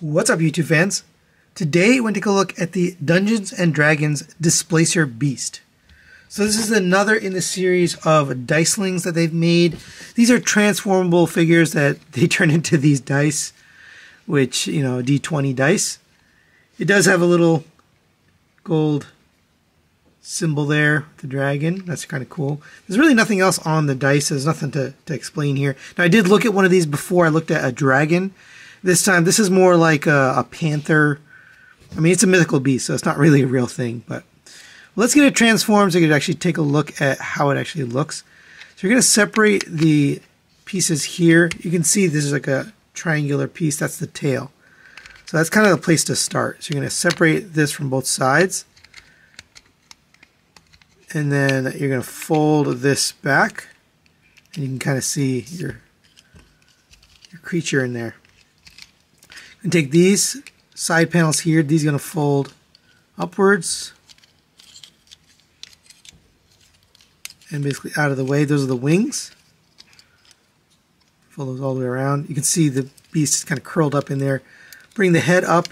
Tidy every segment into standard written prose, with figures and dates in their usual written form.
What's up, YouTube fans? Today we're going to take a look at the Dungeons & Dragons Displacer Beast. So this is another in the series of Dicelings that they've made. These are transformable figures that they turn into these dice, which, you know, D20 dice. It does have a little gold symbol there, the dragon. That's kind of cool. There's really nothing else on the dice. There's nothing to explain here. Now, I did look at one of these before. I looked at a dragon. This time, this is more like a panther. I mean, it's a mythical beast, so it's not really a real thing. But let's get it transformed so you can actually take a look at how it actually looks. So you're going to separate the pieces here. You can see this is like a triangular piece. That's the tail. So that's kind of the place to start. So you're going to separate this from both sides. And then you're going to fold this back. And you can kind of see your creature in there. And take these side panels here, these are going to fold upwards and basically out of the way. Those are the wings. Fold those all the way around. You can see the beast is kind of curled up in there. Bring the head up,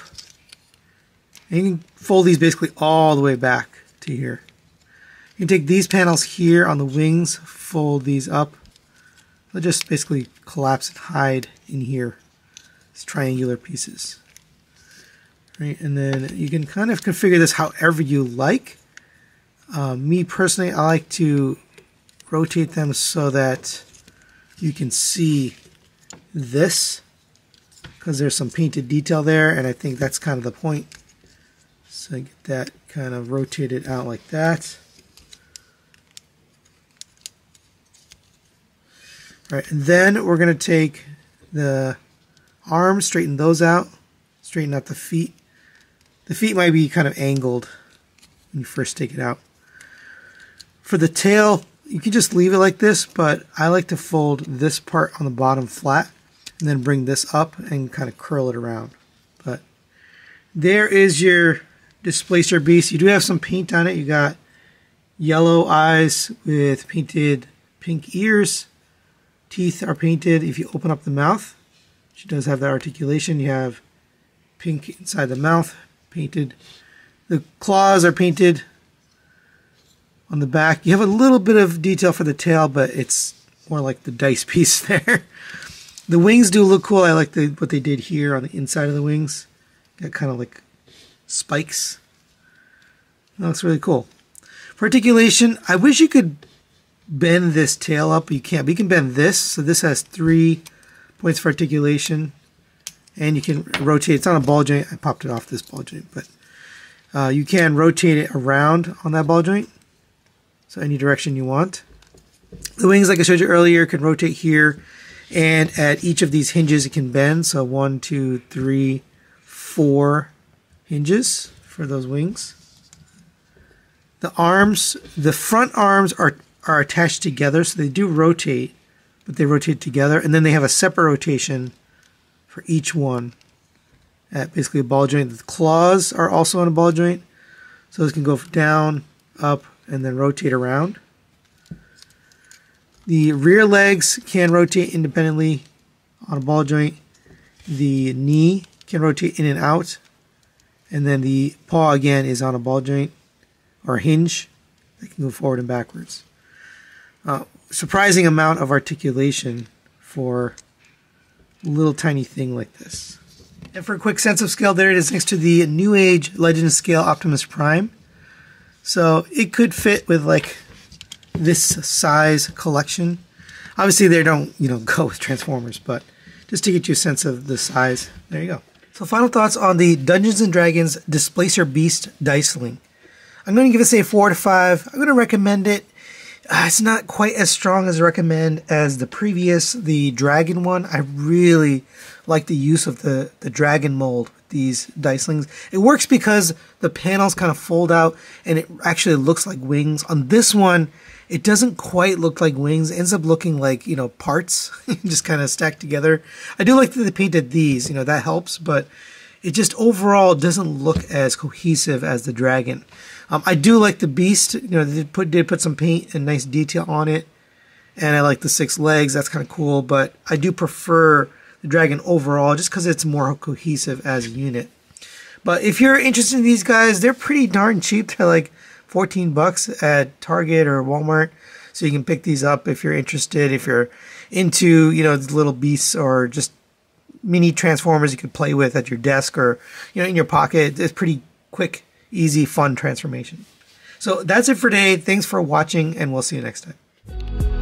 and you can fold these basically all the way back to here. You can take these panels here on the wings, fold these up. They'll just basically collapse and hide in here. Triangular pieces, right? And then you can kind of configure this however you like. Me personally, I like to rotate them so that you can see this, because there's some painted detail there, and I think that's kind of the point. So I get that kind of rotated out like that. All right, and then we're going to take the arms, straighten those out, straighten out the feet. The feet might be kind of angled when you first take it out. For the tail, you can just leave it like this, but I like to fold this part on the bottom flat and then bring this up and kind of curl it around. But there is your Displacer Beast. You do have some paint on it. You got yellow eyes with painted pink ears. Teeth are painted if you open up the mouth. She does have that articulation. You have pink inside the mouth, painted. The claws are painted on the back. You have a little bit of detail for the tail, but it's more like the dice piece there. The wings do look cool. I like what they did here on the inside of the wings. Got kind of like spikes. That looks really cool. For articulation, I wish you could bend this tail up. You can't, but you can bend this. So this has 3 points for articulation, and you can rotate. It's on a ball joint. I popped it off this ball joint, but you can rotate it around on that ball joint, so any direction you want. The wings, like I showed you earlier, can rotate here, and at each of these hinges it can bend. So 1, 2, 3, 4 hinges for those wings. The arms, the front arms are attached together, so they do rotate, but they rotate together, and then they have a separate rotation for each one at basically a ball joint. The claws are also on a ball joint, so this can go down, up, and then rotate around. The rear legs can rotate independently on a ball joint. The knee can rotate in and out, and then the paw again is on a ball joint or a hinge that can go forward and backwards. Surprising amount of articulation for a little tiny thing like this. And for a quick sense of scale, there it is next to the New Age Legend Scale Optimus Prime. So it could fit with like this size collection. Obviously they don't, go with Transformers, but just to get you a sense of the size, there you go. So final thoughts on the Dungeons & Dragons Displacer Beast Diceling. I'm going to give this a 4 out of 5. I'm going to recommend it. It's not quite as strong as I recommend as the previous, the dragon one. I really like the use of the dragon mold with these Dicelings. It works because the panels kind of fold out and it actually looks like wings. On this one, it doesn't quite look like wings. It ends up looking like, parts just kind of stacked together. I do like that they painted these, that helps, but it just overall doesn't look as cohesive as the dragon. I do like the beast. They did put some paint and nice detail on it, and I like the 6 legs. That's kind of cool. But I do prefer the dragon overall, just because it's more cohesive as a unit. But if you're interested in these guys, they're pretty darn cheap. They're like 14 bucks at Target or Walmart. So you can pick these up if you're interested. If you're into, you know, the little beasts or just mini Transformers you could play with at your desk or, you know, in your pocket. It's pretty quick, easy, fun transformation. So that's it for today. Thanks for watching, and we'll see you next time.